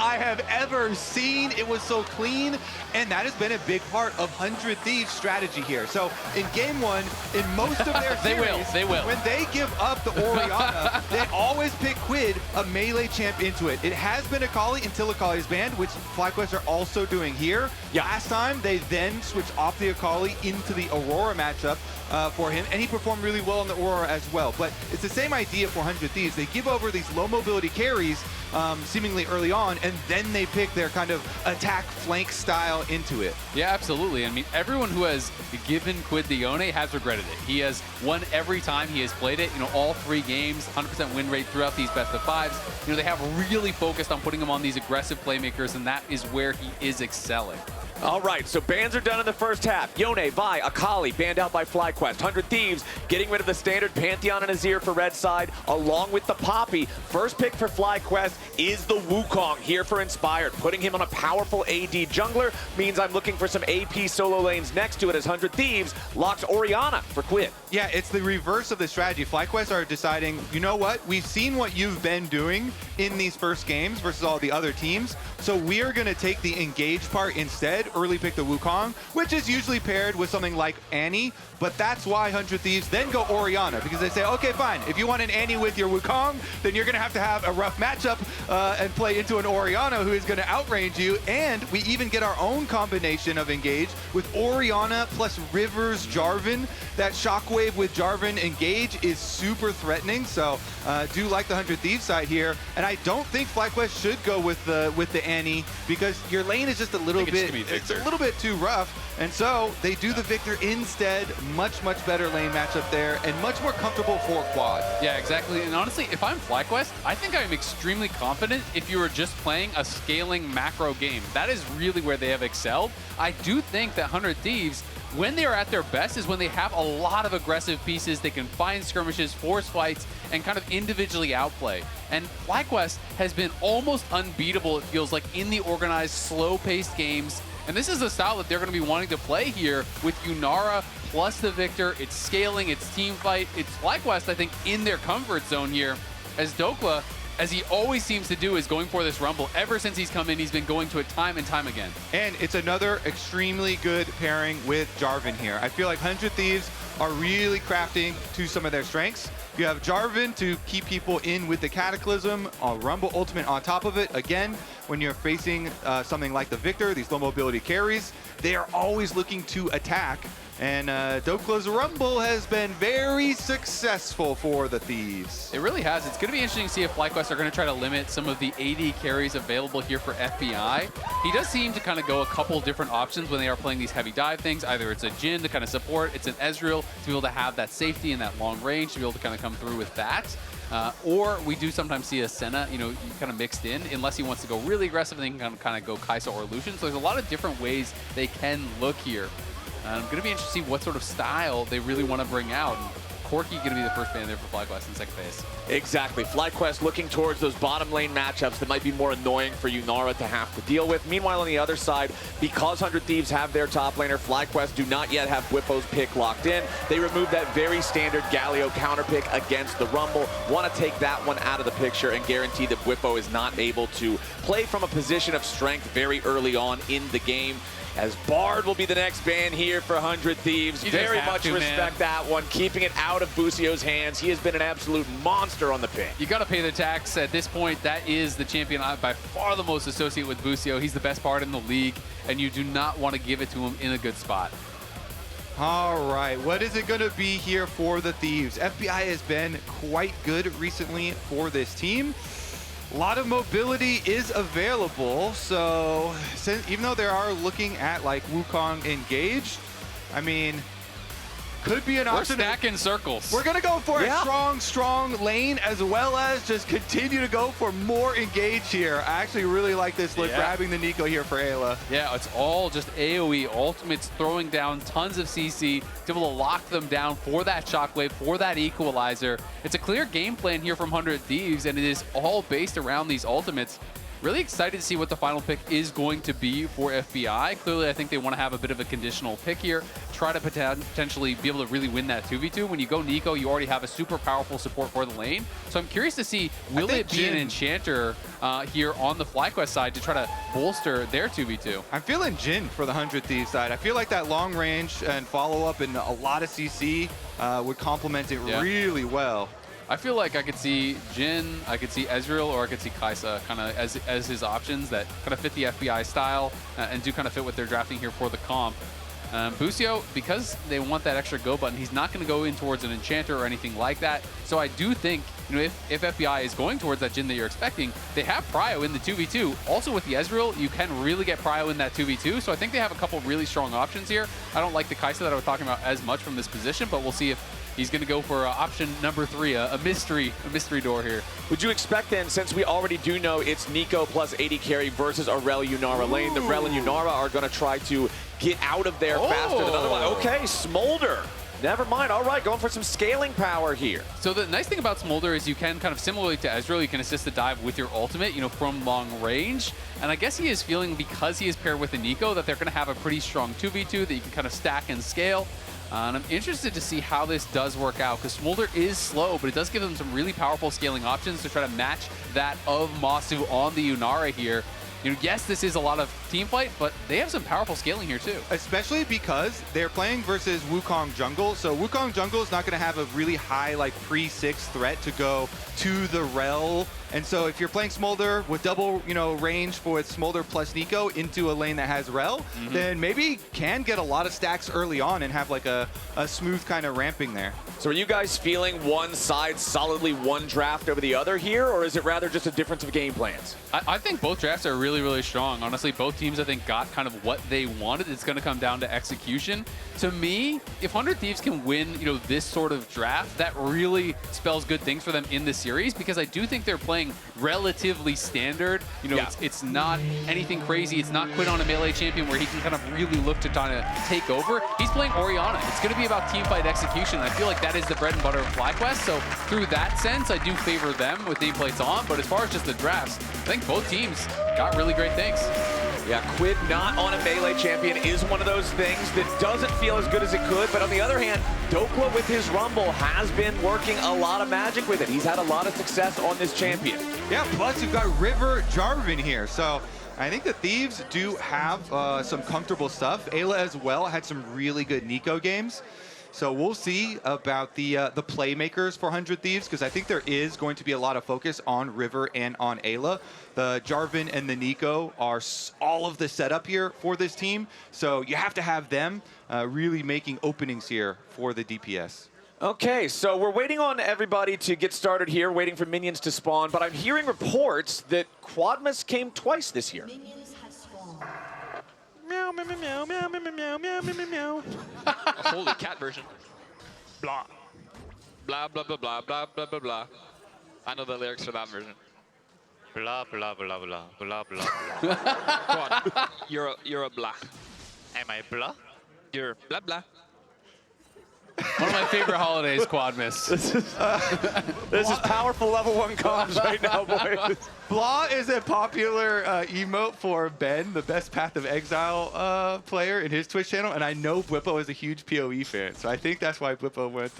I have ever seen. It was so clean, and that has been a big part of 100 Thieves' strategy here. So in game one, in most of their series, they will. when they give up the Orianna, they always pick Quid, a melee champ, into it. It has been Akali until Akali is banned, which FlyQuest are also doing here. Last time, they then switched off the Akali into the Aurora matchup for him, and he performed really well on the Aurora as well. But it's the same idea for 100 Thieves. They give over these low mobility carries seemingly early on, and then they pick their kind of attack flank style into it. Yeah, absolutely. I mean, everyone who has given Quid the Yone has regretted it. He has won every time he has played it. You know, all 3 games, 100% win rate throughout these best of 5s. You know, they have really focused on putting him on these aggressive playmakers, and that is where he is excelling. All right, so bans are done in the first half. Yone, Vi, Akali, banned out by FlyQuest. 100 Thieves getting rid of the standard Pantheon and Azir for red side, along with the Poppy. First pick for FlyQuest is the Wukong here for Inspired. Putting him on a powerful AD jungler means I'm looking for some AP solo lanes next to it as 100 Thieves locks Orianna for Quid. Yeah, it's the reverse of the strategy. FlyQuest are deciding, you know what? We've seen what you've been doing in these first games versus all the other teams, so we are going to take the engage part instead, early pick the Wukong, which is usually paired with something like Annie, but that's why 100 Thieves then go Orianna, because they say, okay, fine, if you want an Annie with your Wukong, then you're going to have a rough matchup and play into an Orianna who is going to outrange you, and we even get our own combination of engage with Orianna plus Rivers Jarvan. That shockwave with Jarvan engage is super threatening, so do like the 100 Thieves side here, and I don't think FlyQuest should go with the Annie, because your lane is just a little bit, it's a little bit too rough, and so they do the Viktor instead. Much better lane matchup there, and much more comfortable for quad. Yeah, exactly. And honestly, if I'm FlyQuest, I think I'm extremely confident if you were just playing a scaling macro game. That is really where they have excelled. I do think that 100 Thieves, when they are at their best, is when they have a lot of aggressive pieces. They can find skirmishes, force fights, and kind of individually outplay. And FlyQuest has been almost unbeatable, it feels like, in the organized, slow-paced games. And this is a style that they're going to be wanting to play here with Yunara plus the Viktor. It's scaling, it's team fight. It's FlyQuest, I think, in their comfort zone here, as Dhokla, as he always seems to do, is going for this Rumble. Ever since he's come in, he's been going to it time and time again. And it's another extremely good pairing with Jarvan here. I feel like 100 Thieves are really crafting to some of their strengths. You have Jarvan to keep people in with the Cataclysm, a Rumble ultimate on top of it. Again, when you're facing something like the Viktor, these low mobility carries, they are always looking to attack. And Dhokla's Rumble has been very successful for the Thieves. It really has. It's going to be interesting to see if FlyQuest are going to try to limit some of the AD carries available here for FBI. He does seem to kind of go a couple different options when they are playing these heavy dive things. Either it's a Jhin to kind of support, it's an Ezreal to be able to have that safety and that long range to be able to kind of come through with that. Or we do sometimes see a Senna, you know, kind of mixed in, unless he wants to go really aggressive, and they can kind of go Kai'Sa or Lucian. So there's a lot of different ways they can look here. I'm going to be interested to see what sort of style they really want to bring out. And Corki going to be the first ban there for FlyQuest in second phase. Exactly. FlyQuest looking towards those bottom lane matchups that might be more annoying for Yunara to have to deal with. Meanwhile, on the other side, because 100 Thieves have their top laner, FlyQuest do not yet have Bwipo's pick locked in. They removed that very standard Galio counter pick against the Rumble. Want to take that one out of the picture and guarantee that Bwipo is not able to play from a position of strength very early on in the game. As Bard will be the next ban here for 100 Thieves. Very much respect that one, keeping it out of Busio's hands. He has been an absolute monster on the pick. You got to pay the tax at this point. That is the champion I by far the most associated with Busio. He's the best Bard in the league, and you do not want to give it to him in a good spot. All right, what is it going to be here for the Thieves? FBI has been quite good recently for this team. A lot of mobility is available, so even though they are looking at like Wukong engaged, I mean, could be an option. We're stacking circles. We're going to go for a strong lane, as well as just continue to go for more engage here. I actually really like this look, grabbing the Neeko here for Eyla. Yeah, it's all just AoE ultimates, throwing down tons of CC to be able to lock them down for that shockwave, for that equalizer. It's a clear game plan here from 100 Thieves, and it is all based around these ultimates. really excited to see what the final pick is going to be for FBI. Clearly, I think they want to have a bit of a conditional pick here, try to potentially be able to really win that 2v2. When you go Neeko, you already have a super powerful support for the lane. So I'm curious to see, will it be an enchanter here on the FlyQuest side to try to bolster their 2v2? I'm feeling Jhin for the 100 Thieves side. I feel like that long range and follow-up and a lot of CC would complement it really well. I feel like I could see Jhin, I could see Ezreal, or I could see Kai'Sa kind of as his options that kind of fit the FBI style and do kind of fit what they're drafting here for the comp. Busio, because they want that extra go button, he's not going to go in towards an enchanter or anything like that. So I do think, you know, if FBI is going towards that Jhin that you're expecting, they have Prio in the 2v2. Also with the Ezreal, you can really get Prio in that 2v2. So I think they have a couple really strong options here. I don't like the Kai'Sa that I was talking about as much from this position, but we'll see if he's going to go for option number 3, a mystery door here. Would you expect then, since we already do know it's Neeko plus AD carry versus a Rell Yunara lane, the Rell and Yunara are going to try to get out of there faster than otherwise. Okay, Smolder. Never mind. All right, going for some scaling power here. So the nice thing about Smolder is you can kind of similarly to Ezreal, you can assist the dive with your ultimate, you know, from long range. And I guess he is feeling, because he is paired with a Neeko, that they're going to have a pretty strong 2v2 that you can kind of stack and scale. And I'm interested to see how this does work out, because Smolder is slow, but it does give them some really powerful scaling options to try to match that of Massu on the Yunara here. You know, yes, this is a lot of team fight, but they have some powerful scaling here too. Especially because they're playing versus Wukong jungle. So Wukong jungle is not going to have a really high, like, pre-6 threat to go to the Rell. And so if you're playing Smolder with double, you know, range for Smolder plus Neeko into a lane that has Rell, then maybe can get a lot of stacks early on and have like a smooth kind of ramping there. So are you guys feeling one side solidly one draft over the other here, or is it rather just a difference of game plans? I think both drafts are really, really strong. Honestly, both teams, I think, got kind of what they wanted. It's going to come down to execution. To me, if 100 Thieves can win, you know, this sort of draft, that really spells good things for them in the series, because I do think they're playing relatively standard. You know, it's not anything crazy. It's not Quid on a melee champion where he can kind of really look to try to take over. He's playing Orianna. It's going to be about team fight execution. I feel like that is the bread and butter of FlyQuest. So through that sense, I do favor them with nameplates on. But as far as just the drafts, I think both teams got really great things. Yeah, Quid not on a melee champion is one of those things that doesn't feel as good as it could, but on the other hand, Dhokla with his Rumble has been working a lot of magic with it. He's had a lot of success on this champion. Yeah, plus you've got River Jarvan here, so I think the Thieves do have some comfortable stuff. Eyla as well had some really good Neeko games. So we'll see about the playmakers for 100 Thieves, because I think there is going to be a lot of focus on River and on Eyla. The Jarvan and the Neeko are all of the setup here for this team. So you have to have them really making openings here for the DPS. Okay, so we're waiting on everybody to get started here, waiting for minions to spawn, but I'm hearing reports that Quadmas came twice this year. Meow, meow, meow, meow, meow, meow, meow, meow, meow. A holy cat version. Blah. Blah, blah, blah, blah, blah, blah, blah, blah. I know the lyrics for that version. Blah, blah, blah, blah, blah, blah, blah. Quad, you're a blah. Am I blah? You're blah, blah. One of my favorite holidays, Quadmas. This is powerful level 1 comms right now, boys. Blah is a popular emote for Ben, the best Path of Exile player in his Twitch channel, and I know Bwipo is a huge PoE fan, so I think that's why Bwipo went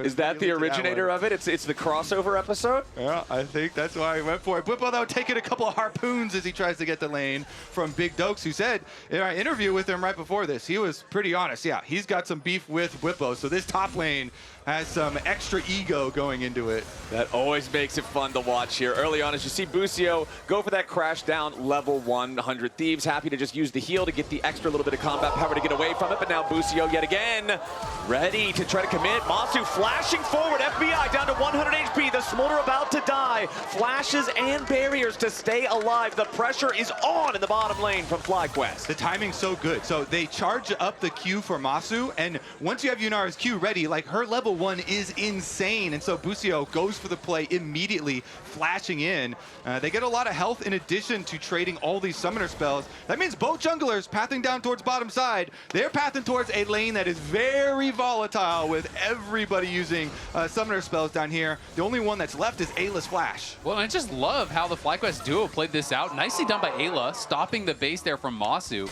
is that the originator of it? It's the crossover episode? Yeah, I think that's why he went for it. Bwipo, though, taking a couple of harpoons as he tries to get the lane from Big Dokes, who said in our interview with him right before this, he was pretty honest. Yeah, he's got some beef with Bwipo, so this top lane has some extra ego going into it. That always makes it fun to watch here. Early on, as you see Busio go for that crash down level 100 Thieves. Happy to just use the heal to get the extra little bit of combat power to get away from it. But now Busio yet again ready to try to commit. Massu flashing forward. FBI down to 100 HP. The Smolder about to die. Flashes and barriers to stay alive. The pressure is on in the bottom lane from FlyQuest. The timing's so good. So they charge up the Q for Massu, and once you have Yunara's Q, ready. Like, her level 1 is insane. And so Busio goes for the play immediately, flashing in. They get a lot of health in addition to trading all these summoner spells. That means both junglers pathing down towards bottom side. They're pathing towards a lane that is very volatile with everybody using summoner spells down here. The only one that's left is Eyla's flash. Well, I just love how the FlyQuest duo played this out. Nicely done by Eyla, stopping the base there from Massu.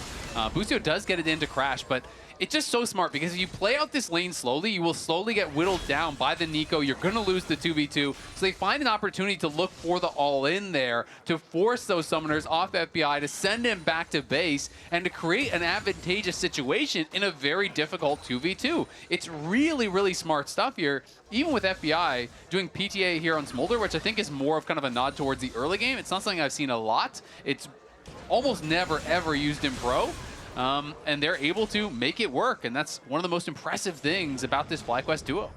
Busio does get it into Crash, but it's just so smart because if you play out this lane slowly, you will slowly get whittled down by the Neeko. You're going to lose the 2v2. So they find an opportunity to look for the all-in there, to force those summoners off FBI, to send him back to base, and to create an advantageous situation in a very difficult 2v2. It's really, really smart stuff here. Even with FBI doing PTA here on Smolder, which I think is more of kind of a nod towards the early game. It's not something I've seen a lot. It's almost never, ever used in Pro. And they're able to make it work, and that's one of the most impressive things about this FlyQuest duo.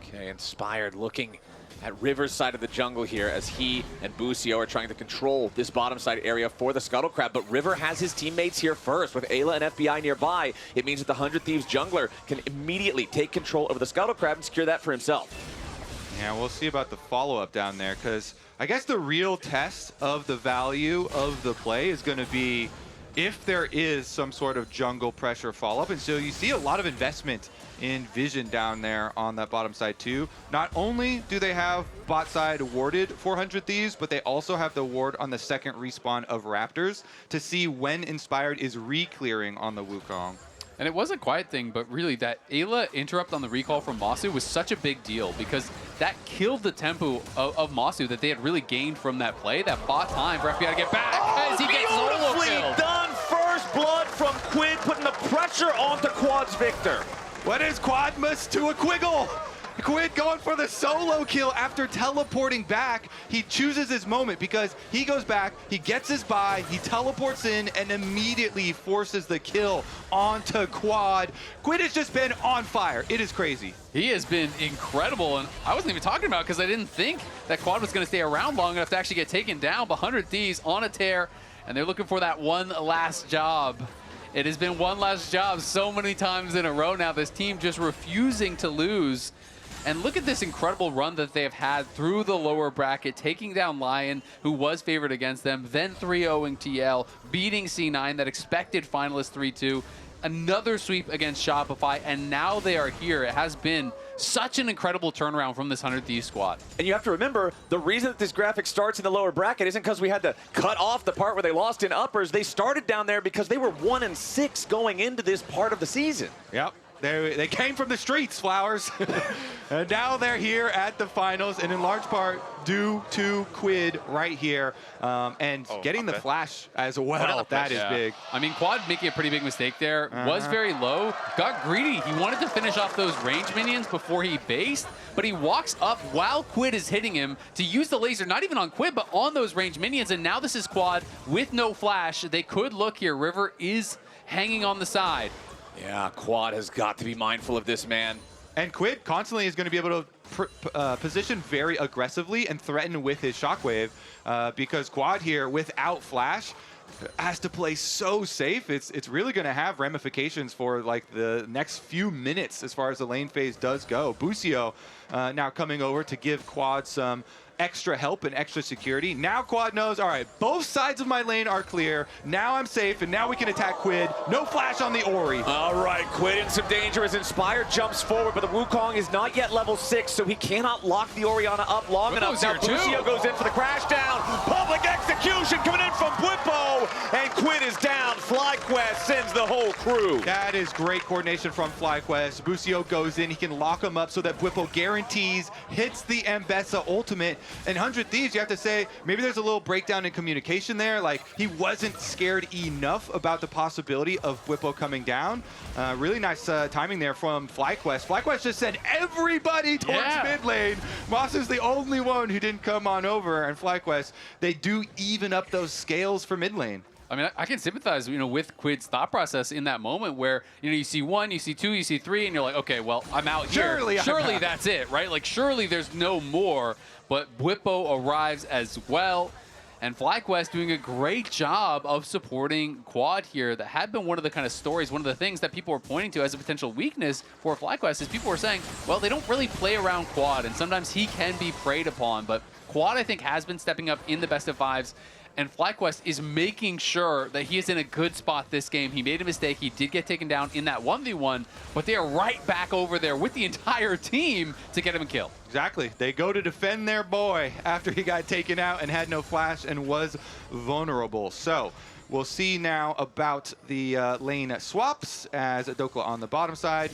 Okay, Inspired looking at River's side of the jungle here as he and Busio are trying to control this bottom side area for the Scuttle Crab, but River has his teammates here first. With Eyla and FBI nearby, it means that the 100 Thieves jungler can immediately take control over the Scuttle Crab and secure that for himself. Yeah, we'll see about the follow-up down there, because I guess the real test of the value of the play is going to be if there is some sort of jungle pressure follow-up. And so you see a lot of investment in vision down there on that bottom side too. Not only do they have bot side warded 400 Thieves, but they also have the ward on the second respawn of Raptors to see when Inspired is re-clearing on the Wukong. And it was a quiet thing, but really that Eyla interrupt on the recall from Massu was such a big deal because that killed the tempo of Massu that they had really gained from that play. That bought time for FBI to get back as he gets solo killed. Done. First blood from Quid, putting the pressure onto Quad's Viktor. What is Quadmus to a Quiggle? Quid going for the solo kill after teleporting back. He chooses his moment because he goes back, he gets his buy, he teleports in, and immediately forces the kill onto Quad. Quid has just been on fire. It is crazy. He has been incredible, and I wasn't even talking about it because I didn't think that Quad was going to stay around long enough to actually get taken down. But 100 Thieves on a tear, and they're looking for that one last job. It has been one last job so many times in a row now. This team just refusing to lose. And look at this incredible run that they have had through the lower bracket, taking down Lion, who was favored against them, then 3-0ing TL, beating C9, that expected finalist 3-2, another sweep against Shopify, and now they are here. It has been such an incredible turnaround from this 100 Thieves squad. And you have to remember, the reason that this graphic starts in the lower bracket isn't because we had to cut off the part where they lost in uppers. They started down there because they were 1-6 going into this part of the season. Yep. They came from the streets, Flowers. And now they're here at the finals, and in large part due to Quid right here. And getting the flash as well, that is big. I mean, Quad making a pretty big mistake there. Was very low, got greedy. He wanted to finish off those range minions before he based, but he walks up while Quid is hitting him to use the laser, not even on Quid, but on those range minions. And now this is Quad with no flash. They could look here. River is hanging on the side. Yeah, Quad has got to be mindful of this, man. And Quid constantly is going to be able to position very aggressively and threaten with his Shockwave because Quad here, without Flash, has to play so safe. It's really going to have ramifications for like the next few minutes as far as the lane phase does go. Busio now coming over to give Quad some extra help and extra security. Now Quad knows, all right, both sides of my lane are clear. Now I'm safe, and now we can attack Quid. No flash on the Ori. All right, Quid in some danger as Inspired jumps forward, but the Wukong is not yet level 6, so he cannot lock the Orianna up long enough. Now Busio goes in for the crash down. Public execution coming in from Bwipo, and Quid is down. FlyQuest sends the whole crew. That is great coordination from FlyQuest. Busio goes in, he can lock him up so that Bwipo guarantees hits the Ambessa ultimate. And 100 Thieves, you have to say, maybe there's a little breakdown in communication there. Like, he wasn't scared enough about the possibility of Bwipo coming down. Really nice timing there from FlyQuest. FlyQuest just sent everybody towards mid lane. Moss is the only one who didn't come on over. And FlyQuest, they do even up those scales for mid lane. I mean, I can sympathize, with Quid's thought process in that moment where, you see 1, you see 2, you see 3, and you're like, okay, well, I'm out here. Surely that's it, right? Like, surely there's no more. But Bwipo arrives as well. And FlyQuest doing a great job of supporting Quad here. That had been one of the kind of stories, one of the things that people were pointing to as a potential weakness for FlyQuest is people were saying, well, they don't really play around Quad, and sometimes he can be preyed upon. But Quad, I think, has been stepping up in the best of fives. And FlyQuest is making sure that he is in a good spot this game. He made a mistake. He did get taken down in that 1v1, but they are right back over there with the entire team to get him a kill. Exactly. They go to defend their boy after he got taken out and had no flash and was vulnerable. So we'll see now about the lane swaps as Dhokla on the bottom side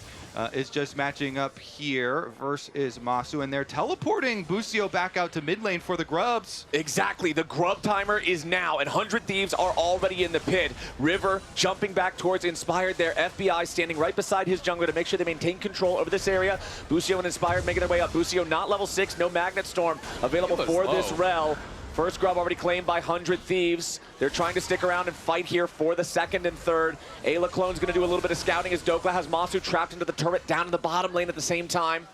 is just matching up here versus Massu, and they're teleporting Busio back out to mid lane for the grubs. Exactly. The grub timer is now, and 100 Thieves are already in the pit. River jumping back towards Inspired there. FBI standing right beside his jungler to make sure they maintain control over this area. Busio and Inspired making their way up. Busio not level 6, no Magnet Storm available for this Rell. First grub already claimed by 100 Thieves. They're trying to stick around and fight here for the second and third. Eyla Clone's going to do a little bit of scouting as Dhokla has Massu trapped into the turret down in the bottom lane at the same time.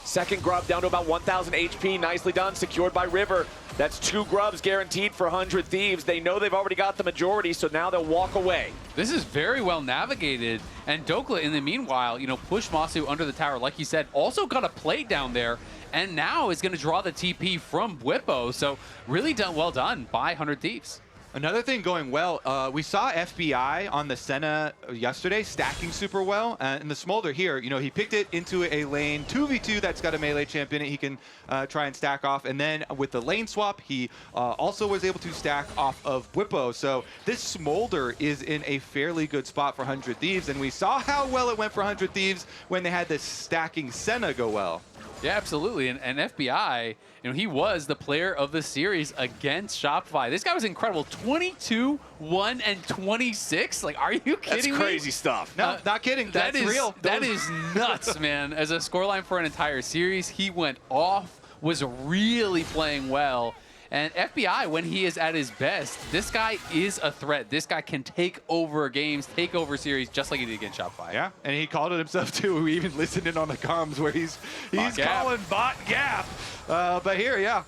Second grub down to about 1,000 HP. Nicely done, secured by River. That's 2 grubs guaranteed for 100 Thieves. They know they've already got the majority, so now they'll walk away. This is very well navigated, and Dhokla, in the meanwhile, pushed Massu under the tower, like you said. Also got a plate down there, and now is going to draw the TP from Bwipo. So really well done by 100 Thieves. Another thing going well, we saw FBI on the Senna yesterday stacking super well. And the Smolder here, he picked it into a lane 2v2 that's got a melee champ in it. He can try and stack off. And then with the lane swap, he also was able to stack off of Bwipo. So this Smolder is in a fairly good spot for 100 Thieves. And we saw how well it went for 100 Thieves when they had this stacking Senna go well. Yeah, absolutely. And FBI, he was the player of the series against Shopify. This guy was incredible. 22, 1, and 26. Like, are you kidding me? That's crazy stuff. No, not kidding. That's real. That is nuts, man. As a scoreline for an entire series, he went off, was really playing well. And FBI, when he is at his best, this guy is a threat. This guy can take over games, take over series, just like he did against Shopify. Yeah, and he called it himself too. We even listened in on the comms where he's calling bot gap. But here, yeah,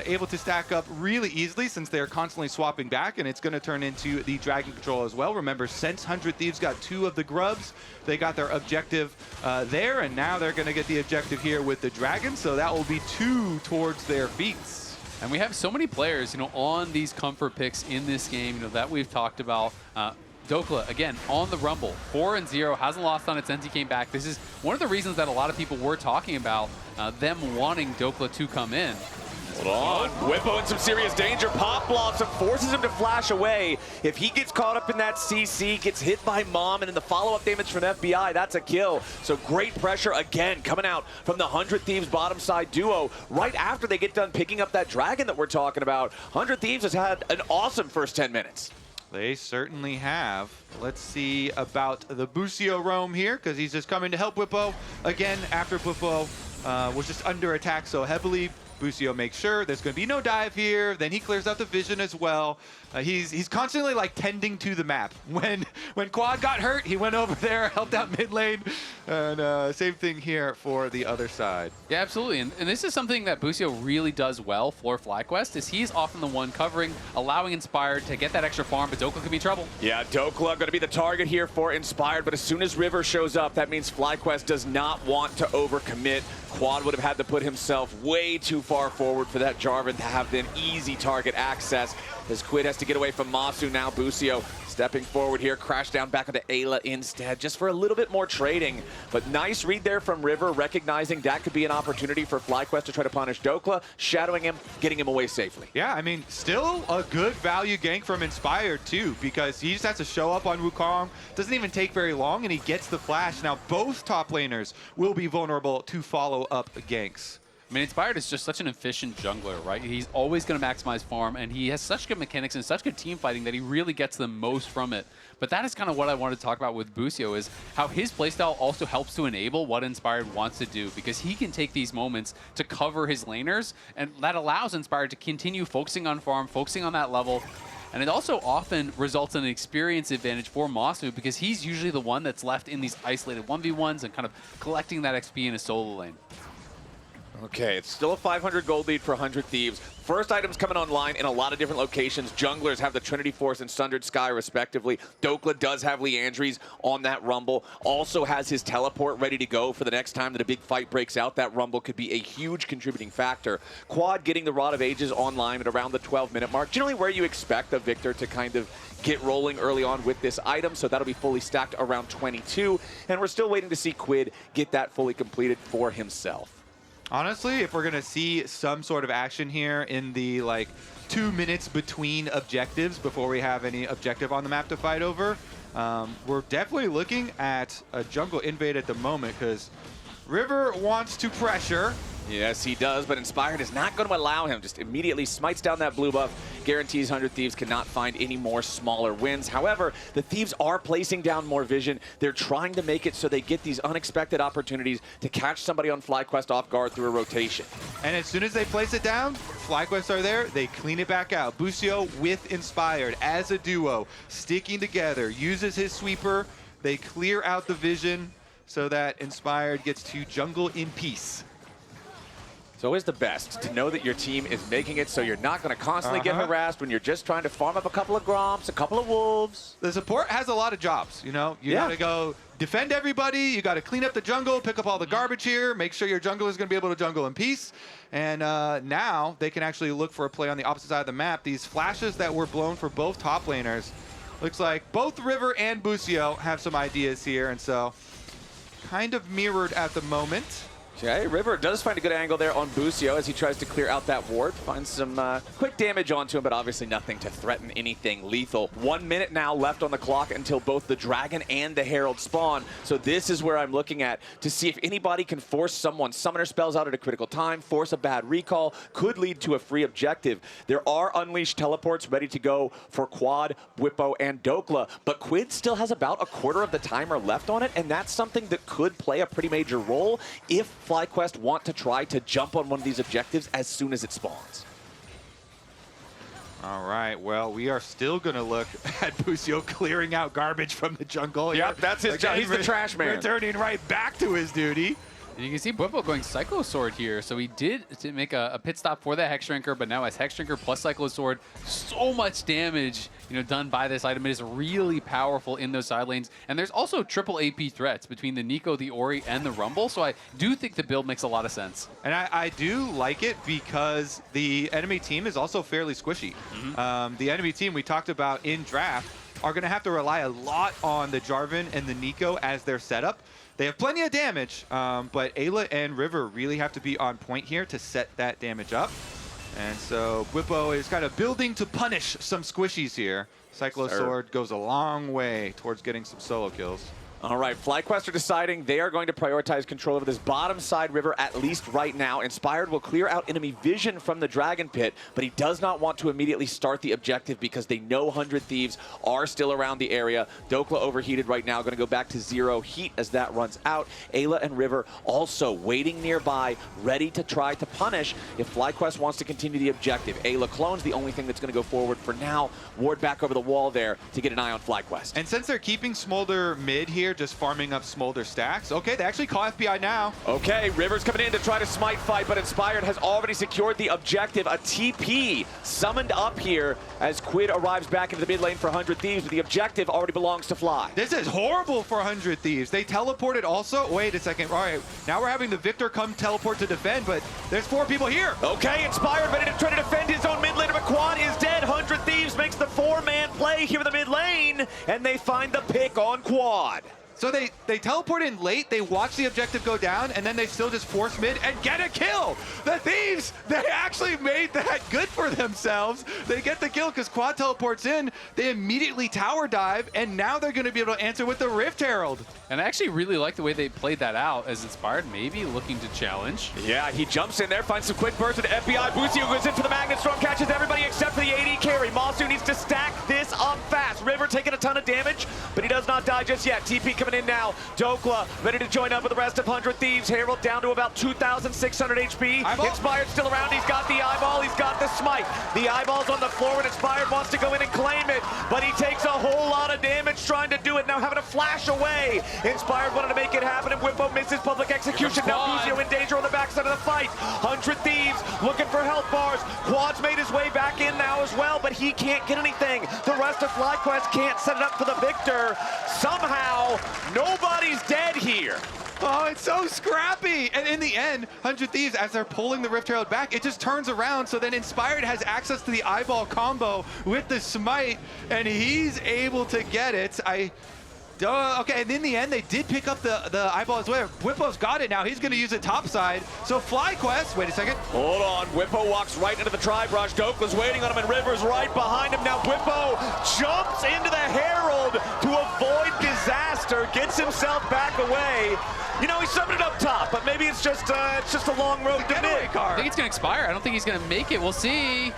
able to stack up really easily since they're constantly swapping back, and it's going to turn into the Dragon Control as well. Remember, since 100 Thieves got 2 of the grubs, they got their objective there, and now they're going to get the objective here with the Dragon, so that will be 2 towards their feats. And we have so many players, on these comfort picks in this game, that we've talked about. Dhokla, again, on the Rumble, 4-0, hasn't lost on it since he came back. This is one of the reasons that a lot of people were talking about them wanting Dhokla to come in. Hold on. Bwipo in some serious danger. Pop Blossom forces him to flash away. If he gets caught up in that CC, gets hit by Mom, and then the follow-up damage from FBI, that's a kill. So great pressure again coming out from the 100 Thieves bottom side duo right after they get done picking up that dragon that we're talking about. 100 Thieves has had an awesome first 10 minutes. They certainly have. Let's see about the Busio roam here, because he's just coming to help Bwipo. Again, after Bwipo was just under attack so heavily, Busio makes sure there's going to be no dive here. Then he clears out the vision as well. He's constantly like tending to the map. When Quad got hurt, he went over there, helped out mid lane, and same thing here for the other side. Yeah, absolutely. And this is something that Busio really does well for FlyQuest, is he's often the one covering, allowing Inspired to get that extra farm, but Dhokla could be in trouble. Yeah, Dhokla going to be the target here for Inspired, but as soon as River shows up, that means FlyQuest does not want to overcommit. Quad would have had to put himself way too far forward for that Jarvan to have an easy target access. As Quid has to get away from Massu, now Busio stepping forward here, crash down back onto Eyla instead, just for a little bit more trading. But nice read there from River, recognizing that could be an opportunity for FlyQuest to try to punish Dhokla, shadowing him, getting him away safely. Yeah, I mean, still a good value gank from Inspired too, because he just has to show up on Wukong. Doesn't even take very long, and he gets the flash. Now both top laners will be vulnerable to follow-up ganks. I mean, Inspired is just such an efficient jungler, right? He's always going to maximize farm, and he has such good mechanics and such good team fighting that he really gets the most from it. But that is kind of what I wanted to talk about with Busio, is how his playstyle also helps to enable what Inspired wants to do, because he can take these moments to cover his laners, and that allows Inspired to continue focusing on farm, focusing on that level. And it also often results in an experience advantage for Massu, because he's usually the one that's left in these isolated 1v1s and kind of collecting that XP in a solo lane. Okay, it's still a 500 gold lead for 100 Thieves. First items coming online in a lot of different locations. Junglers have the Trinity Force and Sundered Sky, respectively. Dhokla does have Leandries on that Rumble. Also has his teleport ready to go for the next time that a big fight breaks out. That Rumble could be a huge contributing factor. Quad getting the Rod of Ages online at around the 12-minute mark. Generally where you expect a Viktor to kind of get rolling early on with this item, so that'll be fully stacked around 22. And we're still waiting to see Quid get that fully completed for himself. Honestly, if we're going to see some sort of action here in the 2 minutes between objectives before we have any objective on the map to fight over, we're definitely looking at a jungle invade at the moment because River wants to pressure. Yes, he does, but Inspired is not going to allow him. Just immediately smites down that blue buff, guarantees 100 Thieves cannot find any more smaller wins. However, the Thieves are placing down more vision. They're trying to make it so they get these unexpected opportunities to catch somebody on FlyQuest off guard through a rotation. And as soon as they place it down, FlyQuest are there, they clean it back out. Busio with Inspired as a duo, sticking together, uses his sweeper, they clear out the vision so that Inspired gets to jungle in peace. It's always the best to know that your team is making it so you're not going to constantly get harassed when you're just trying to farm up a couple of Gromps, a couple of Wolves. The support has a lot of jobs, you know? You gotta go defend everybody, you gotta clean up the jungle, pick up all the garbage here, make sure your jungler is gonna be able to jungle in peace. And now they can actually look for a play on the opposite side of the map. These flashes that were blown for both top laners, looks like both River and Busio have some ideas here, and so kind of mirrored at the moment. Okay, River does find a good angle there on Busio as he tries to clear out that ward. Finds some quick damage onto him, but obviously nothing to threaten anything lethal. 1 minute now left on the clock until both the Dragon and the Herald spawn. So this is where I'm looking at to see if anybody can force someone. Summoner spells out at a critical time, force a bad recall, could lead to a free objective. There are Unleashed teleports ready to go for Quad, Bwipo, and Dhokla, but Quid still has about a quarter of the timer left on it, and that's something that could play a pretty major role if FlyQuest want to try to jump on one of these objectives as soon as it spawns. All right, well, we are still going to look at Busio clearing out garbage from the jungle. Yep, that's his job. He's the trash man. Returning right back to his duty. And you can see Bwipo going Cyclo Sword here. So he did make a pit stop for that Hex Shrinker, but now as Hex Shrinker plus Cyclo Sword, so much damage done by this item. It is really powerful in those side lanes. And there's also triple AP threats between the Neeko, the Ori, and the Rumble. So I do think the build makes a lot of sense. And I do like it because the enemy team is also fairly squishy. The enemy team we talked about in draft are going to have to rely a lot on the Jarvan and the Neeko as their setup. They have plenty of damage, but Eyla and River really have to be on point here to set that damage up. And so Bwipo is kind of building to punish some squishies here. Cyclo Sword goes a long way towards getting some solo kills. All right, FlyQuest are deciding they are going to prioritize control of this bottom side river, at least right now. Inspired will clear out enemy vision from the Dragon Pit, but he does not want to immediately start the objective because they know 100 Thieves are still around the area. Dhokla overheated right now, going to go back to 0 heat as that runs out. Eyla and River also waiting nearby, ready to try to punish if FlyQuest wants to continue the objective. Eyla clone's the only thing that's going to go forward for now. Ward back over the wall there to get an eye on FlyQuest. And since they're keeping Smolder mid here, just farming up Smolder stacks. Okay, they actually call FBI now. Okay, River's coming in to try to smite fight, but Inspired has already secured the objective. A TP summoned up here as Quid arrives back into the mid lane for 100 Thieves, but the objective already belongs to Fly. This is horrible for 100 Thieves. They teleported also. Wait a second. All right, now we're having the Viktor come teleport to defend, but there's 4 people here. Okay, Inspired ready to try to defend his own mid laner, but Quad is dead. 100 Thieves makes the 4-man play here in the mid lane, and they find the pick on Quad. So they teleport in late, they watch the objective go down, and then they still just force mid and get a kill! The Thieves, they actually made that good for themselves. They get the kill because Quad teleports in, they immediately tower dive, and now they're going to be able to answer with the Rift Herald. And I actually really like the way they played that out as Inspired maybe looking to challenge. Yeah, he jumps in there, finds some quick burst with FBI. Busio goes in for the Magnet Storm, catches everybody except for the AD carry. Massu needs to stack this up fast. River taking a ton of damage, but he does not die just yet. TP coming in now. Dhokla ready to join up with the rest of 100 Thieves. Herald down to about 2,600 HP. Eyeball. Inspired still around. He's got the eyeball. He's got the smite. The eyeball's on the floor, and Inspired wants to go in and claim it, but he takes a whole lot of damage trying to do it. Now having to flash away. Inspired wanted to make it happen, and Bwipo misses public execution. Now Busio in danger on the backside of the fight. 100 Thieves looking for health bars. Quad's made his way back in now as well, but he can't get anything. The rest of FlyQuest can't set it up for the Viktor. Somehow, nobody's dead here. Oh, it's so scrappy. And in the end, 100 Thieves, as they're pulling the Rift Herald back, it just turns around. So then Inspired has access to the eyeball combo with the smite, and he's able to get it. Okay, and in the end, they did pick up the eyeball as well. Bwipo's got it now. He's going to use it topside. So FlyQuest, wait a second. Hold on. Bwipo walks right into the tri-brush. Dhokla's waiting on him, and River's right behind him. Now Bwipo jumps into the Herald to avoid disaster, gets himself back away. You know, he summoned it up top, but maybe it's just a long road to mid. I think it's going to expire. I don't think he's going to make it. We'll see.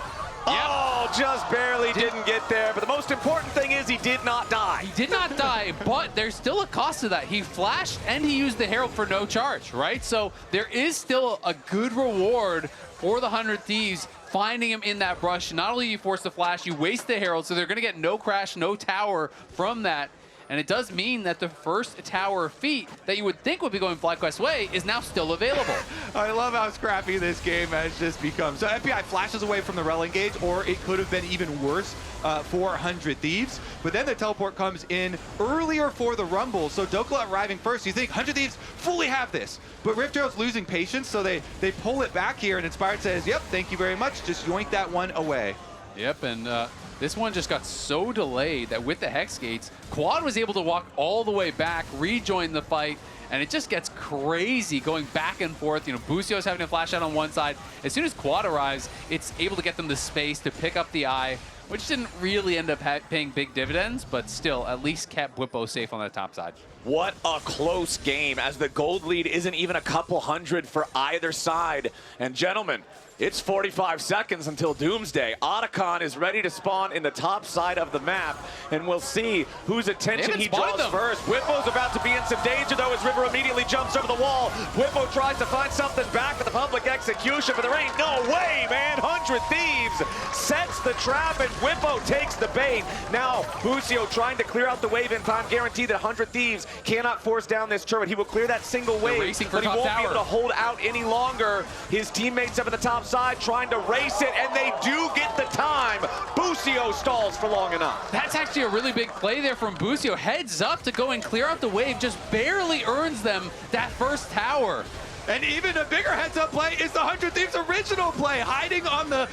Oh, just barely didn't get there. But the most important thing is he did not die. He did not die, but there's still a cost to that. He flashed and he used the Herald for no charge, right? So there is still a good reward for the 100 Thieves finding him in that brush. Not only you force the flash, you waste the Herald, so they're going to get no crash, no tower from that. And it does mean that the first tower feat that you would think would be going FlyQuest's way is now still available. I love how scrappy this game has just become. So FBI flashes away from the Rell engage, or it could have been even worse for 100 Thieves. But then the teleport comes in earlier for the Rumble. So Dhokla arriving first. You think 100 Thieves fully have this. But Rift Herald's losing patience, so they pull it back here, and Inspired says, yep, thank you very much. Just yoink that one away. Yep, and this one just got so delayed that with the Hex Gates, Quad was able to walk all the way back, rejoin the fight, and it just gets crazy going back and forth. You know, Busio's having to flash out on one side. As soon as Quad arrives, it's able to get them the space to pick up the eye, which didn't really end up paying big dividends, but still at least kept Bwipo safe on the top side. What a close game, as the gold lead isn't even a couple hundred for either side. And gentlemen, it's 45 seconds until Doomsday. Otacon is ready to spawn in the top side of the map, and we'll see whose attention he draws first. Bwipo's about to be in some danger, though, as River immediately jumps over the wall. Bwipo tries to find something back with the public execution, but there ain't no way, man. 100 Thieves sets the trap, and Bwipo takes the bait. Now, Busio trying to clear out the wave in time, guarantee that 100 Thieves cannot force down this turret. He will clear that single wave, but he won't be able to hold out any longer. His teammates up at the top side trying to race it, and they do get the time. Busio stalls for long enough. That's actually a really big play there from Busio. Heads up to go and clear out the wave, just barely earns them that first tower. And even a bigger heads-up play is the 100 Thieves original play, hiding on the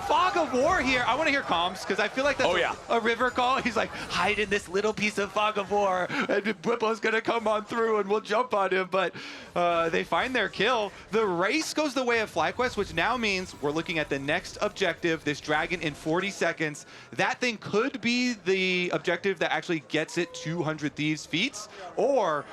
fog of war here. I want to hear comms, because I feel like that's a River call. He's like, hide in this little piece of fog of war, and Bwipo's going to come on through, and we'll jump on him. But they find their kill. The race goes the way of FlyQuest, which now means we're looking at the next objective, this dragon in 40 seconds. That thing could be the objective that actually gets it 200 Thieves feats, or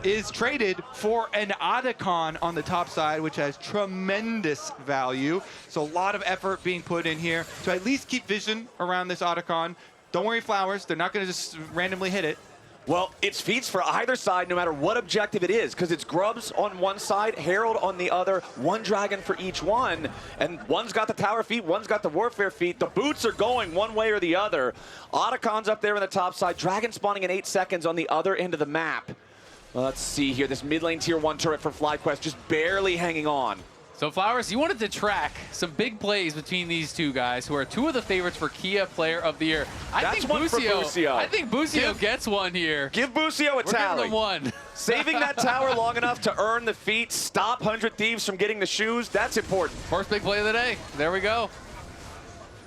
is traded for an Otacon on the top side, which has tremendous value. So a lot of effort being put in here to at least keep vision around this Otacon. Don't worry, Flowers, they're not going to just randomly hit it. Well, it's feats for either side, no matter what objective it is, because it's Grubs on one side, Herald on the other, one dragon for each one, and one's got the tower feat, one's got the warfare feat. The boots are going one way or the other. Otacon's up there on the top side, dragon spawning in 8 seconds on the other end of the map. Let's see here, this mid lane tier 1 turret for FlyQuest just barely hanging on. So Flowers, you wanted to track some big plays between these two guys, who are two of the favorites for Kia Player of the Year. I think Busio gets one here. Give Busio a tally. We're giving him one. Saving that tower long enough to earn the feat, stop 100 Thieves from getting the shoes, that's important. First big play of the day. There we go.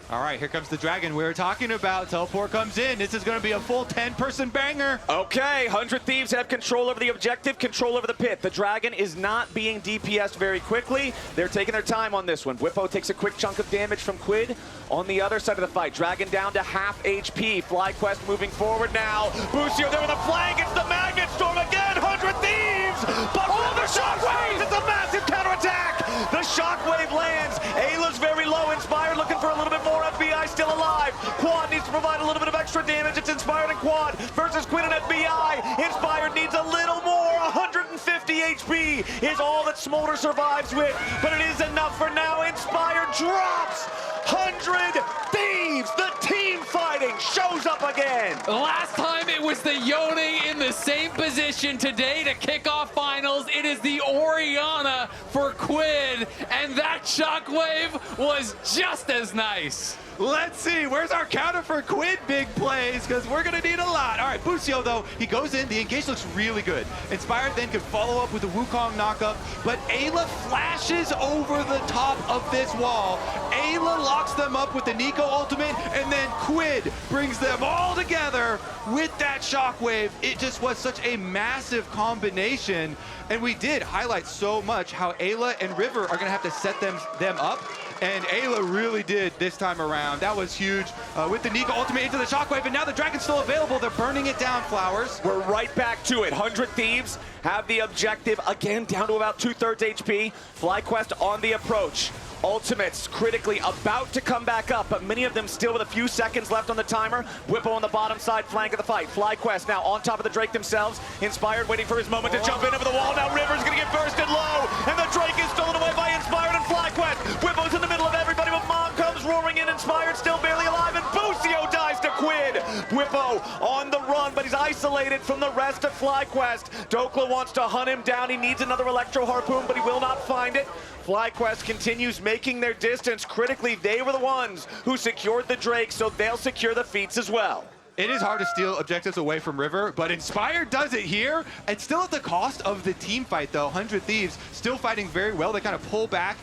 All right, here comes the dragon we were talking about. Teleport comes in. This is going to be a full 10-person banger. Okay, 100 Thieves have control over the objective, control over the pit. The dragon is not being DPS'd very quickly. They're taking their time on this one. Bwipo takes a quick chunk of damage from Quid on the other side of the fight. Dragon down to half HP. FlyQuest moving forward now. Busio there with a flank. It's the Magnet Storm again. 100 Thieves! But the shockwaves! It's a massive counterattack! The The shockwave lands. Eyla's very low. Inspired looking for a little bit more. FBI still alive. Quad needs to provide a little bit of extra damage. It's Inspired and Quad versus Quid and FBI. Inspired needs a little more. 150 HP is all that Smolder survives with, but it is enough for now. Inspired drops. 100 Thieves, the team fighting, shows up again. Last time it was the Yone in the same position. Today to kick off finals, it is the Orianna for Quid, and that shockwave was just as nice. Let's see, where's our counter for Quid big plays? Because we're gonna need a lot. All right, Busio though, he goes in, the engage looks really good. Inspired then can follow up with the Wukong knockup, but Eyla flashes over the top of this wall. Eyla locks them up with the Neeko ultimate, and then Quid brings them all together with that shockwave. It just was such a massive combination, and we did highlight so much how Eyla and River are gonna have to set them up. And Eyla really did this time around. That was huge. With the Neeko ultimate into the shockwave, and now the Dragon's still available. They're burning it down, Flowers. We're right back to it. 100 Thieves have the objective, again, down to about 2/3 HP. FlyQuest on the approach. Ultimates critically about to come back up, but many of them still with a few seconds left on the timer. Bwipo on the bottom side flank of the fight. FlyQuest now on top of the Drake themselves. Inspired waiting for his moment to jump in over the wall. Now River's gonna get bursted low, and the Drake is stolen away by Inspired and FlyQuest. Bwipo's in the middle of everybody, but Mom comes roaring in. Inspired still barely alive, and Busio dies to Quid. Bwipo on the run, but he's isolated from the rest of FlyQuest. Dhokla wants to hunt him down. He needs another Electro Harpoon, but he will not find it. FlyQuest continues making their distance. Critically, they were the ones who secured the Drake, so they'll secure the feats as well. It is hard to steal objectives away from River, but Inspired does it here. It's still at the cost of the team fight, though. 100 Thieves still fighting very well. They kind of pull back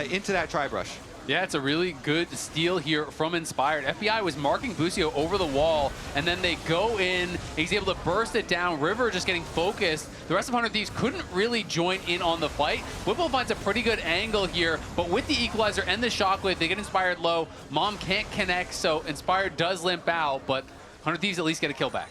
into that tri-brush. Yeah, it's a really good steal here from Inspired. FBI was marking Busio over the wall, and then they go in. He's able to burst it down. River just getting focused. The rest of 100 Thieves couldn't really join in on the fight. Bwipo finds a pretty good angle here, but with the equalizer and the shockwave, they get Inspired low. Mom can't connect, so Inspired does limp out, but 100 Thieves at least get a kill back.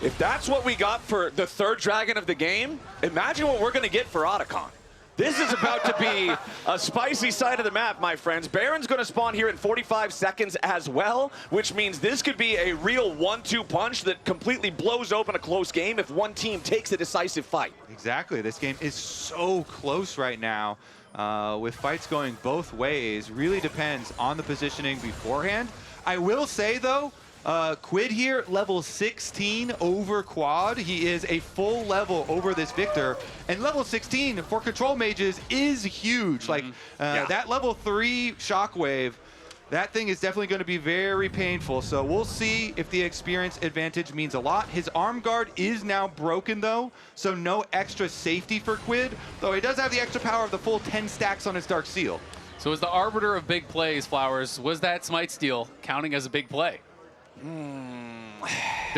If that's what we got for the third dragon of the game, imagine what we're going to get for Otacon. This is about to be a spicy side of the map, my friends. Baron's going to spawn here in 45 seconds as well, which means this could be a real 1-2 punch that completely blows open a close game if one team takes a decisive fight. Exactly. This game is so close right now. With fights going both ways, really depends on the positioning beforehand. I will say, though, Quid here, level 16 over Quad. He is a full level over this Viktor. And level 16 for control mages is huge. Like, that level 3 shockwave, that thing is definitely going to be very painful. So we'll see if the experience advantage means a lot. His arm guard is now broken, though, so no extra safety for Quid, though he does have the extra power of the full 10 stacks on his Dark Seal. So as the arbiter of big plays, Flowers, was that smite steal counting as a big play?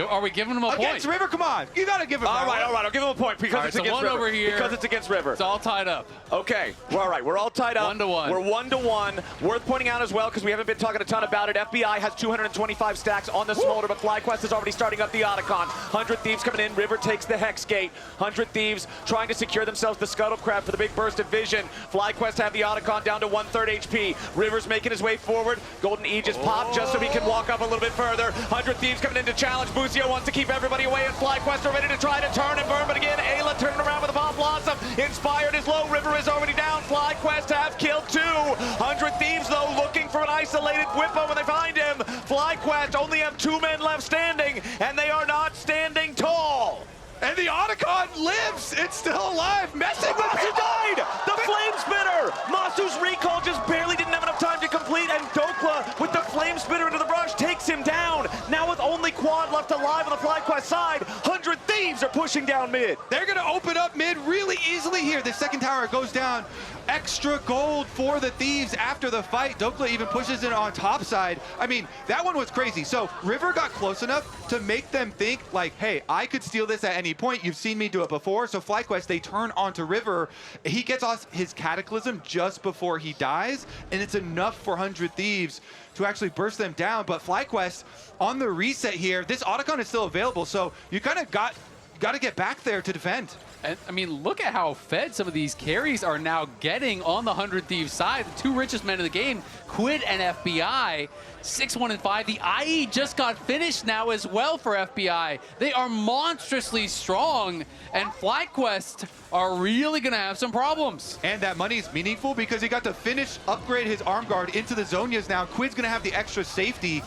Are we giving him a point? Against River, come on. You got to give him all right, I'll give him a point because it's against River. Over here. Because it's against River. It's all tied up. Okay, well, all right, we're all tied up. 1-1. We're 1-1. Worth pointing out as well, because we haven't been talking a ton about it, FBI has 225 stacks on the Smolder, but FlyQuest is already starting up the Otacon. 100 Thieves coming in. River takes the Hex Gate. 100 Thieves trying to secure themselves the Scuttle Crab for the big burst of vision. FlyQuest have the Otacon down to 1/3 HP. River's making his way forward. Golden Aegis pop just so he can walk up a little bit further. 100 Thieves coming in to challenge. Busio wants to keep everybody away, and FlyQuest are ready to try to turn and burn, but again, Eyla turning around with a Bomb Blossom. Inspired is low. River is already down. FlyQuest have killed 2. 100 Thieves, though, looking for an isolated Bwipo when they find him. FlyQuest only have 2 men left standing, and they are not standing tall. And the Otacon lives! It's still alive! Messing with Massu people! died! The Flame Spitter! Massu's recall just barely didn't have enough time to complete, and Dhokla, with the Flame Spitter into the brush, takes him down. Now with only Quad left alive on the FlyQuest side, 100 Thieves are pushing down mid. They're gonna open up mid really easily here. The second tower goes down. Extra gold for the Thieves after the fight. Dhokla even pushes it on top side. I mean, that one was crazy. So River got close enough to make them think like, hey, I could steal this at any point. You've seen me do it before. So FlyQuest, they turn onto River. He gets off his Cataclysm just before he dies, and it's enough for 100 Thieves to actually burst them down. But FlyQuest on the reset here, this Otacon is still available, so you kind of got to get back there to defend. And I mean, look at how fed some of these carries are now getting on the 100 Thieves side. The two richest men in the game, Quid and FBI, 6-1 and 5. The IE just got finished now as well for FBI. They are monstrously strong, and FlyQuest are really going to have some problems. And that money is meaningful because he got to finish, upgrade his arm guard into the Zhonya's now. Quid's going to have the extra safety.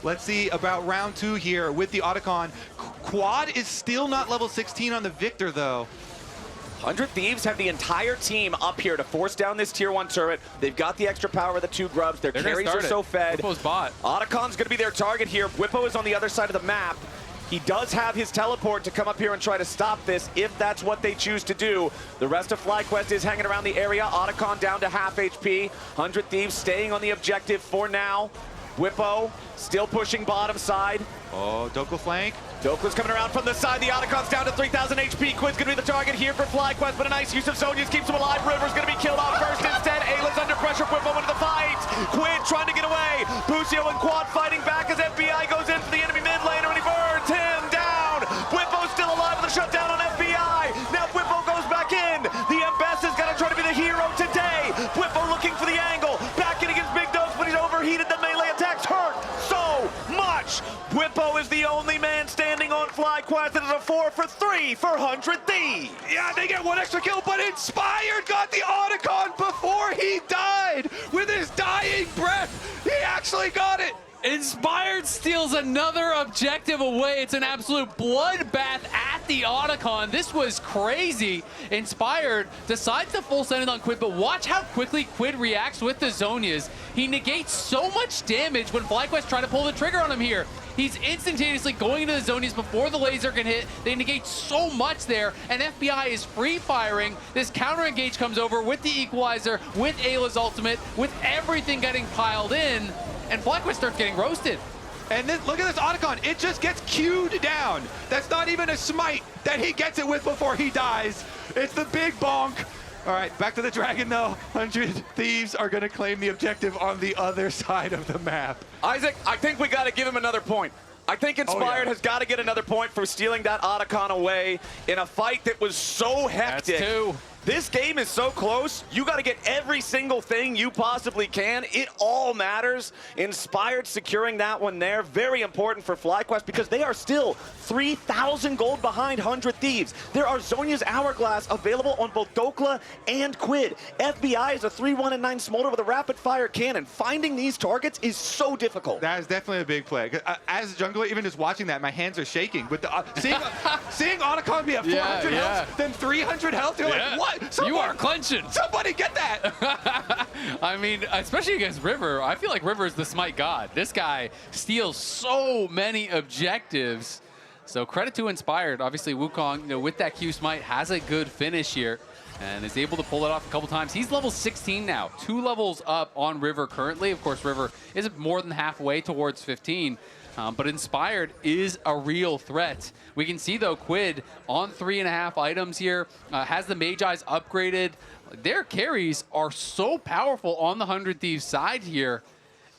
Let's see about round 2 here with the Otacon. Quad is still not level 16 on the Viktor, though. 100 Thieves have the entire team up here to force down this tier 1 turret. They've got the extra power with the 2 grubs. Their carries are so fed. Bwipo's bot. Otacon's going to be their target here. Bwipo is on the other side of the map. He does have his teleport to come up here and try to stop this if that's what they choose to do. The rest of FlyQuest is hanging around the area. Otacon down to half HP. 100 Thieves staying on the objective for now. Bwipo still pushing bottom side. Oh, Dhokla flank. Dhokla's coming around from the side. The Otacon's down to 3,000 HP. Quid's going to be the target here for FlyQuest, but a nice use of Zhonya's keeps him alive. River's going to be killed off first instead. Eyla's under pressure. Bwipo into the fight. Quid trying to get away. Busio and Quad fighting back as FBI goes into the enemy mid laner, and he burns him down. Bwipo's still alive with a shutdown on FBI. Now Bwipo goes back in. The Ambessa's going to try to be the hero today. Bwipo looking for the angle. Back in against Big Dogs, but he's overheated. The melee attacks hurt so much. Bwipo is the only man standing on FlyQuest. It is a 4 for 3 for 100 Thieves. Yeah, they get one extra kill, but Inspired got the Otacon before he died. With his dying breath, he actually got it. Inspired steals another objective away. It's an absolute bloodbath at the Otacon. This was crazy. Inspired decides to full send it on Quid, but watch how quickly Quid reacts with the Zhonya's. He negates so much damage when FlyQuest try to pull the trigger on him here. He's instantaneously going into the Zhonya's before the laser can hit. They negate so much there, and FBI is free firing. This counter engage comes over with the equalizer, with Eyla's ultimate, with everything getting piled in. And FlyQuest starts getting roasted. And then look at this Otacon. It just gets queued down. That's not even a smite that he gets it with before he dies. It's the big bonk. All right, back to the Dragon, though. 100 Thieves are going to claim the objective on the other side of the map. Isaac, I think we got to give him another point. I think Inspired has got to get another point for stealing that Otacon away in a fight that was so hectic. That's 2. This game is so close. You got to get every single thing you possibly can. It all matters. Inspired securing that one there. Very important for FlyQuest because they are still 3,000 gold behind 100 Thieves. There are Zhonya's Hourglass available on both Dhokla and Quid. FBI is a 3-1 and 9 Smolder with a rapid fire cannon. Finding these targets is so difficult. That is definitely a big play. As a jungler, even just watching that, my hands are shaking. With the seeing Otacon be at 400 health, then 300 health, you're like, what? You are clenching. Somebody get that. I mean, especially against River, I feel like River is the smite god. This guy steals so many objectives. So credit to Inspired. Obviously, Wukong, with that Q smite, has a good finish here and is able to pull it off a couple times. He's level 16 now, 2 levels up on River currently. Of course, River is more than halfway towards 15. But Inspired is a real threat. We can see, though, Quid on 3.5 items here, has the Magi's upgraded. Their carries are so powerful on the 100 Thieves side here.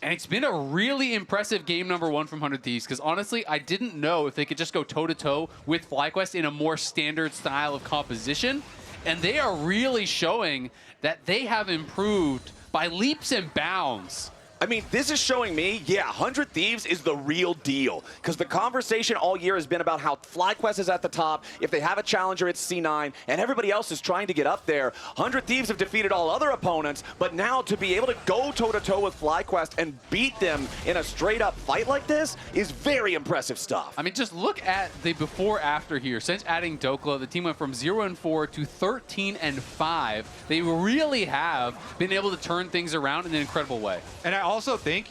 And it's been a really impressive game number 1 from 100 Thieves, because honestly, I didn't know if they could just go toe-to-toe with FlyQuest in a more standard style of composition. And they are really showing that they have improved by leaps and bounds. I mean, this is showing me, 100 Thieves is the real deal. Because the conversation all year has been about how FlyQuest is at the top. If they have a challenger, it's C9. And everybody else is trying to get up there. 100 Thieves have defeated all other opponents. But now to be able to go toe-to-toe with FlyQuest and beat them in a straight-up fight like this is very impressive stuff. I mean, just look at the before-after here. Since adding Dhokla, the team went from 0-4 to 13-5. They really have been able to turn things around in an incredible way. And I also think,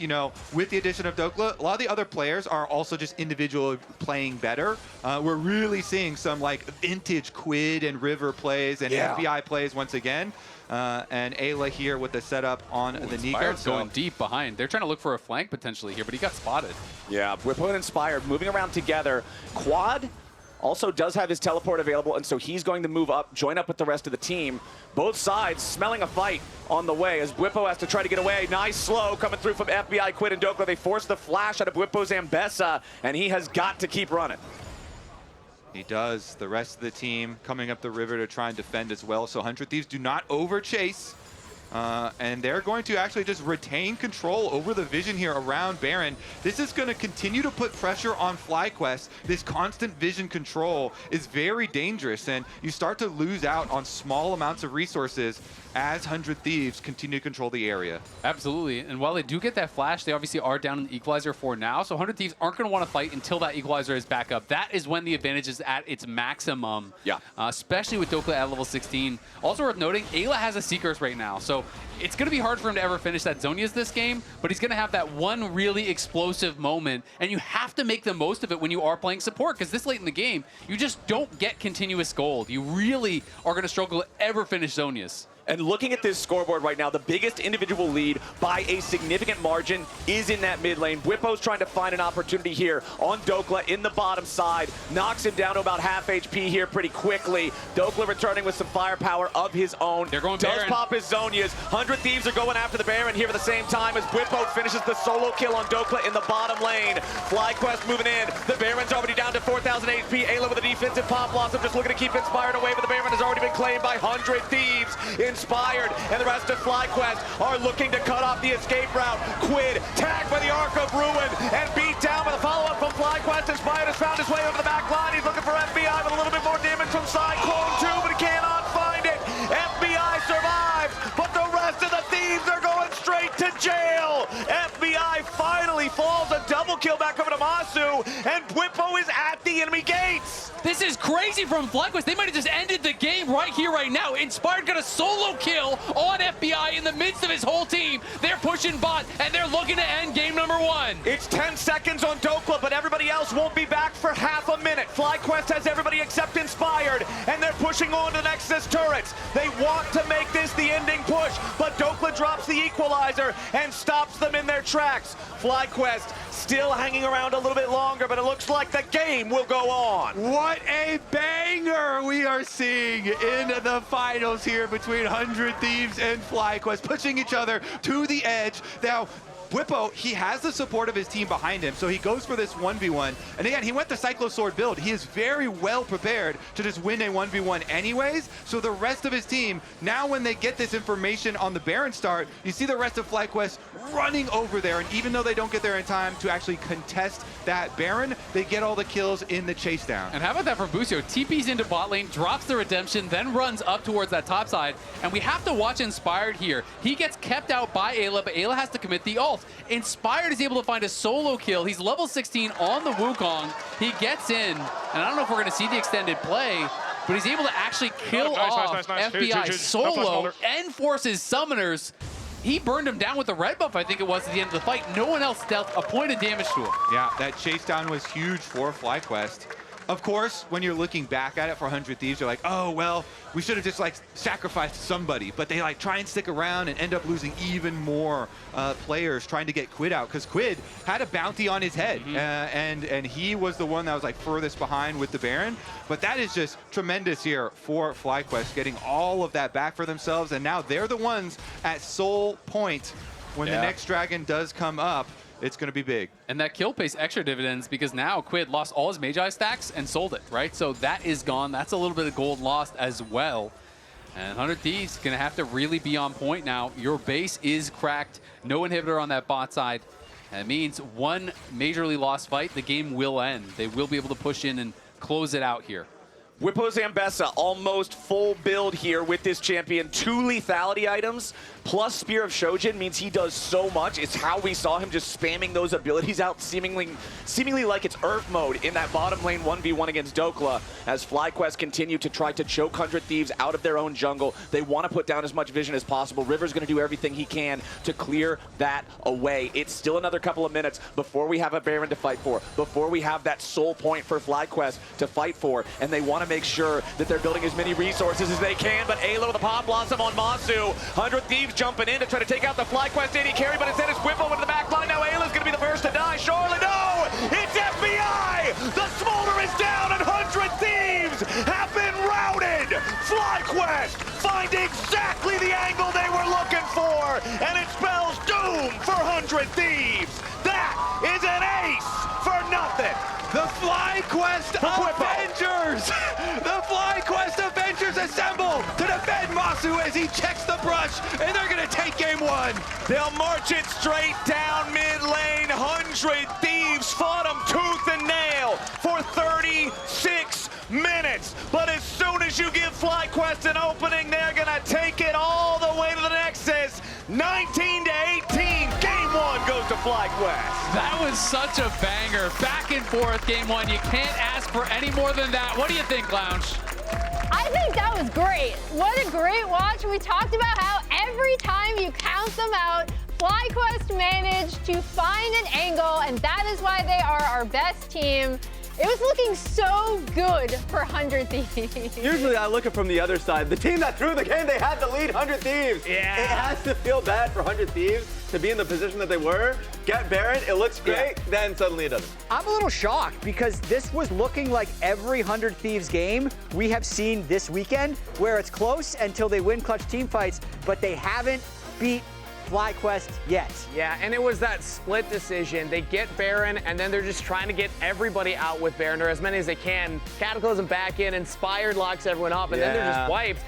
with the addition of Dhokla, a lot of the other players are also just individually playing better. We're really seeing some vintage Quid and River plays and FBI plays once again. And Eyla here with the setup on the Neeko. Inspired's going deep behind. They're trying to look for a flank potentially here, but he got spotted. Yeah, we're putting Inspired moving around together. Quad also does have his teleport available, and so he's going to move up, join up with the rest of the team. Both sides smelling a fight on the way as Bwipo has to try to get away. Nice slow coming through from FBI, Quid, and Dhokla. They force the flash out of Bwipo's Ambessa, and he has got to keep running. He does. The rest of the team coming up the river to try and defend as well. So 100 Thieves do not overchase. And they're going to actually just retain control over the vision here around Baron. This is going to continue to put pressure on FlyQuest. This constant vision control is very dangerous, and you start to lose out on small amounts of resources as 100 Thieves continue to control the area. Absolutely, and while they do get that flash, they obviously are down in the equalizer for now, so 100 Thieves aren't going to want to fight until that equalizer is back up. That is when the advantage is at its maximum, especially with Dhokla at level 16. Also worth noting, Eyla has a Seekers right now, so it's going to be hard for him to ever finish that Zhonya's this game, but he's going to have that one really explosive moment, and you have to make the most of it when you are playing support, because this late in the game, you just don't get continuous gold. You really are going to struggle to ever finish Zhonya's. And looking at this scoreboard right now, the biggest individual lead by a significant margin is in that mid lane. Bwipo's trying to find an opportunity here on Dhokla in the bottom side. Knocks him down to about half HP here pretty quickly. Dhokla returning with some firepower of his own. They're going Does Baron. pop his Zhonya's. 100 Thieves are going after the Baron here at the same time as Bwipo finishes the solo kill on Dhokla in the bottom lane. FlyQuest moving in. The Baron's already down to 4,000 HP. Eyla with a defensive pop blossom, just looking to keep Inspired away, but the Baron has already been claimed by 100 Thieves. Inspired and the rest of FlyQuest are looking to cut off the escape route. Quid tagged by the Arc of Ruin and beat down by the follow-up from FlyQuest. Inspired has found his way over the back line. He's looking for FBI with a little bit more damage from Cyclone too, but he cannot find it. FBI survives, but the rest of the Thieves are going straight to jail. FBI finally falls, a double kill back over to Massu, and Bwipo is at the enemy gates. This is crazy from FlyQuest. They might have just ended the game right here, right now. Inspired got a solo kill on FBI in the midst of his whole team. They're pushing bot, and they're looking to end game number 1. It's 10 seconds on Dhokla, but everybody else won't be back for half a minute. FlyQuest has everybody except Inspired, and they're pushing on to the Nexus turrets. They want to make this the ending push, but Dhokla drops the equalizer and stops them in their tracks. FlyQuest still hanging around a little bit longer, but it looks like the game will go on. What a banger we are seeing in the finals here between 100 Thieves and FlyQuest, pushing each other to the edge. Now, Bwipo, he has the support of his team behind him, so he goes for this 1v1. And again, he went the Cyclo Sword build. He is very well prepared to just win a 1v1 anyways. So the rest of his team, now when they get this information on the Baron start, you see the rest of FlyQuest running over there. And even though they don't get there in time to actually contest that Baron, they get all the kills in the chase down. And how about that from Busio? TP's into bot lane, drops the redemption, then runs up towards that top side. And we have to watch Inspired here. He gets kept out by Eyla, but Eyla has to commit the ult. Inspired is able to find a solo kill. He's level 16 on the Wukong. He gets in, and I don't know if we're going to see the extended play, but he's able to actually kill off FBI Huge. solo and force his summoners. He burned him down with the red buff, I think it was, at the end of the fight. No one else dealt a point of damage to him. Yeah, that chase down was huge for FlyQuest. Of course, when you're looking back at it for 100 Thieves, you're like, oh, well, we should have just like sacrificed somebody. But they like try and stick around and end up losing even more players trying to get Quid out, because Quid had a bounty on his head. And he was the one that was like furthest behind with the Baron. But that is just tremendous here for FlyQuest, getting all of that back for themselves. And now they're the ones at soul point when the next dragon does come up. It's going to be big. And that kill pays extra dividends because now Quid lost all his Magi stacks and sold it, right? So that is gone. That's a little bit of gold lost as well. And 100 Thieves going to have to really be on point now. Your base is cracked. No inhibitor on that bot side. And it means one majorly lost fight, the game will end. They will be able to push in and close it out here. Bwipo's Ambessa, almost full build here with this champion. 2 lethality items, plus Spear of Shojin means he does so much. It's how we saw him just spamming those abilities out, seemingly like it's Earth mode in that bottom lane 1v1 against Dhokla, as FlyQuest continue to try to choke 100 Thieves out of their own jungle. They want to put down as much vision as possible. River's going to do everything he can to clear that away. It's still another couple of minutes before we have a Baron to fight for, before we have that soul point for FlyQuest to fight for, and they want to make sure that they're building as many resources as they can. But Eyla with a pop blossom on Massu. 100 Thieves jumping in to try to take out the FlyQuest AD carry, but instead it's Bwipo into the back line. Now Eyla's going to be the first to die. Surely, no! It's FBI! The Smolder is down, and 100 Thieves have been routed! FlyQuest find exactly the angle they were looking for, and it spells doom for 100 Thieves. That is an ace for nothing. The FlyQuest Avengers Avengers! The FlyQuest Avengers assemble to defend Massu as he checks the brush, and they're gonna take game one. They'll march it straight down mid lane. 100 Thieves fought them tooth and nail for 36 minutes. But as soon as you give FlyQuest an opening, they're gonna take it all the way to the Nexus. 19 to 18. Game one goes to FlyQuest. That was such a banger. Back and forth, game one. You can't ask for any more than that. What do you think, Lounge? I think that was great. What a great watch. We talked about how every time you count them out, FlyQuest managed to find an angle, and that is why they are our best team. It was looking so good for 100 Thieves. Usually I look at it from the other side. The team that threw the game, they had the lead, 100 Thieves. Yeah. It has to feel bad for 100 Thieves to be in the position that they were, get Baron, it looks great, then suddenly it doesn't. I'm a little shocked because this was looking like every 100 Thieves game we have seen this weekend, where it's close until they win clutch team fights, but they haven't beat FlyQuest yet. Yeah, and it was that split decision. They get Baron, and then they're just trying to get everybody out with Baron, or as many as they can. Cataclysm back in, Inspired locks everyone up, and then they're just wiped.